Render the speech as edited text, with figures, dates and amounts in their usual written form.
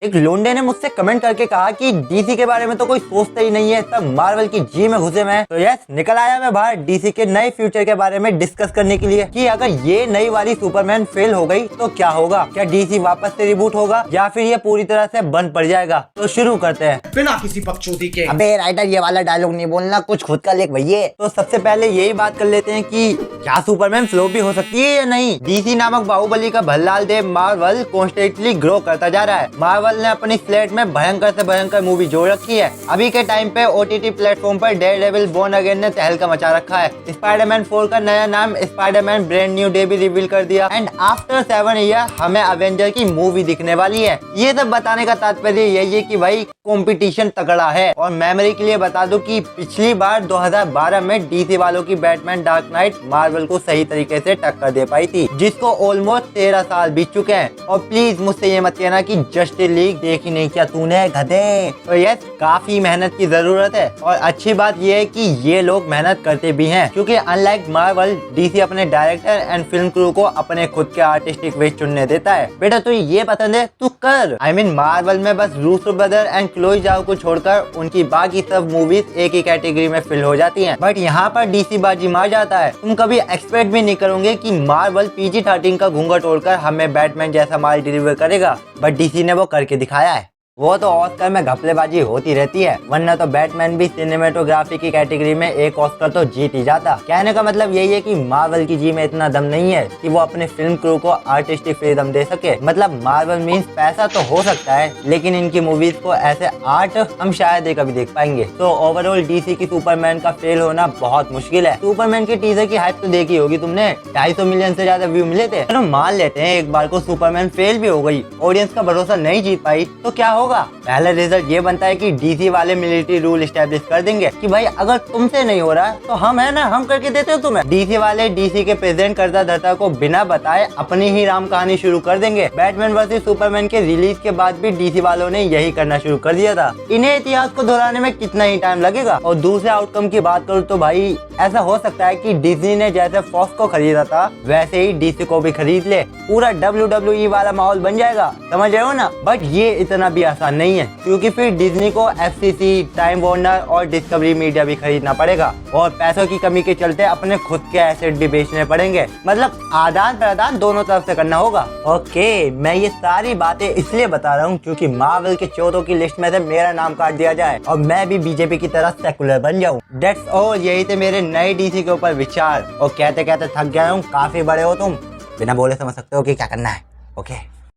एक लोंडे ने मुझसे कमेंट करके कहा कि डीसी के बारे में तो कोई सोचता ही नहीं है, सब मार्वल की जी में घुसे में। तो यस, निकल आया मैं बाहर डीसी के नए फ्यूचर के बारे में डिस्कस करने के लिए कि अगर ये नई वाली सुपरमैन फेल हो गई तो क्या होगा, क्या डीसी वापस से रिबूट होगा या फिर ये पूरी तरह से बंद पड़ जाएगा। तो शुरू करते हैं बिना किसी बकचोदी के। अबे राइटर, ये वाला डायलॉग नहीं बोलना, कुछ खुद का लिख भैया। तो सबसे पहले यही बात कर लेते हैं कि क्या सुपरमैन फ्लॉप भी हो सकती है या नहीं। डीसी नामक बाहुबली का भल्लाल देव मार्वल कॉन्स्टेंटली ग्रो करता जा रहा है। मार्वल ने अपनी स्लेट में भयंकर से भयंकर मूवी जोड़ रखी है। अभी के टाइम पे ओटीटी प्लेटफॉर्म पर डेयरडेविल बोर्न अगेन ने तहलका मचा रखा है। स्पाइडरमैन 4 का नया नाम स्पाइडरमैन ब्रांड न्यू डे भी रिवील कर दिया एंड आफ्टर 7 ईयर हमें अवेंजर की मूवी दिखने वाली है। ये सब बताने का तात्पर्य यही है कि भाई कंपटीशन तगड़ा है। और मेमोरी के लिए बता दूं कि पिछली बार 2012 में डीसी वालों की बैटमैन डार्क नाइट मार्वल को सही तरीके से टक्कर दे पाई थी, जिसको ऑलमोस्ट 13 साल बीत चुके हैं। और प्लीज मुझसे ये मत कहना कि जस्टिस लीग देखी नहीं क्या तूने गधे। तो यस, काफी मेहनत की जरूरत है और अच्छी बात ये है कि ये लोग मेहनत करते भी हैं, क्योंकि अनलाइक मार्वल डीसी अपने डायरेक्टर एंड फिल्म क्रू को अपने खुद के आर्टिस्टिक वे चुनने देता है। बेटा तुझे ये पसंद है तू कर। I mean, मार्वल में बस रूसो ब्रदर एंड क्लोई जाओ को छोड़कर उनकी बाकी सब मूवीज एक ही कैटेगरी में फिल हो जाती हैं, बट यहाँ पर डीसी बाजी मार जाता है। तुम कभी एक्सपेक्ट भी नहीं करोगे कि मार्वल PG-13 का घूंघट ओढ़कर हमें बैटमैन जैसा माल डिलीवर करेगा, बट डीसी ने वो करके दिखाया है। वो तो ऑस्कर में घपलेबाजी होती रहती है, वरना तो बैटमैन भी सिनेमेटोग्राफी की कैटेगरी में एक ऑस्कर तो जीत ही जाता। कहने का मतलब यही है कि मार्वल की जी में इतना दम नहीं है कि वो अपने फिल्म क्रू को आर्टिस्टिक फ्रीडम दे सके। मतलब मार्वल मीन्स पैसा तो हो सकता है, लेकिन इनकी मूवीज को ऐसे आर्ट हम शायद ही कभी देख पाएंगे। तो ओवरऑल डीसी की सुपरमैन का फेल होना बहुत मुश्किल है। सुपरमैन की टीजर की हाइप तो देखी होगी तुमने, 250 मिलियन से ज्यादा व्यू मिले थे। तो मान लेते हैं एक बार को सुपरमैन फेल भी हो गई, ऑडियंस का भरोसा नहीं जीत पाई, तो क्या होगा? पहला रिजल्ट ये बनता है कि डीसी वाले मिलिट्री रूल एस्टेब्लिश कर देंगे कि भाई अगर तुमसे नहीं हो रहा तो हम है ना, हम करके देते हो तुम्हें। डीसी वाले डीसी के प्रेजेंट करता धरता को बिना बताए अपनी ही राम कहानी शुरू कर देंगे। बैटमैन वर्सेस सुपरमैन के रिलीज के बाद भी डीसी वालों ने यही करना शुरू कर दिया था। इन्हें इतिहास को दोहराने में कितना ही टाइम लगेगा। और दूसरे आउटकम की बात करूँ तो भाई ऐसा हो सकता है कि डिज्नी ने जैसे फॉक्स को खरीदा था वैसे ही डीसी को भी खरीद ले, पूरा WWE वाला माहौल बन जाएगा, समझ रहे हो ना। बट ये इतना भी आसान नहीं है, क्योंकि फिर डिज्नी को FCC, टाइम वार्नर और डिस्कवरी मीडिया भी खरीदना पड़ेगा और पैसों की कमी के चलते अपने खुद के एसेट भी बेचने पड़ेंगे। मतलब आदान प्रदान दोनों तरफ से करना होगा। ओके, मैं ये सारी बातें इसलिए बता रहा हूँ क्योंकि मार्वल के चोरों की लिस्ट में से मेरा नाम काट दिया जाए और मैं भी बीजेपी की तरह सेकुलर बन जाऊँ। डेट्स ऑल, यही थे मेरे नए डीसी के ऊपर विचार। और कहते कहते थक गया हूँ, काफी बड़े हो तुम, बिना बोले समझ सकते हो कि क्या करना है। ओके।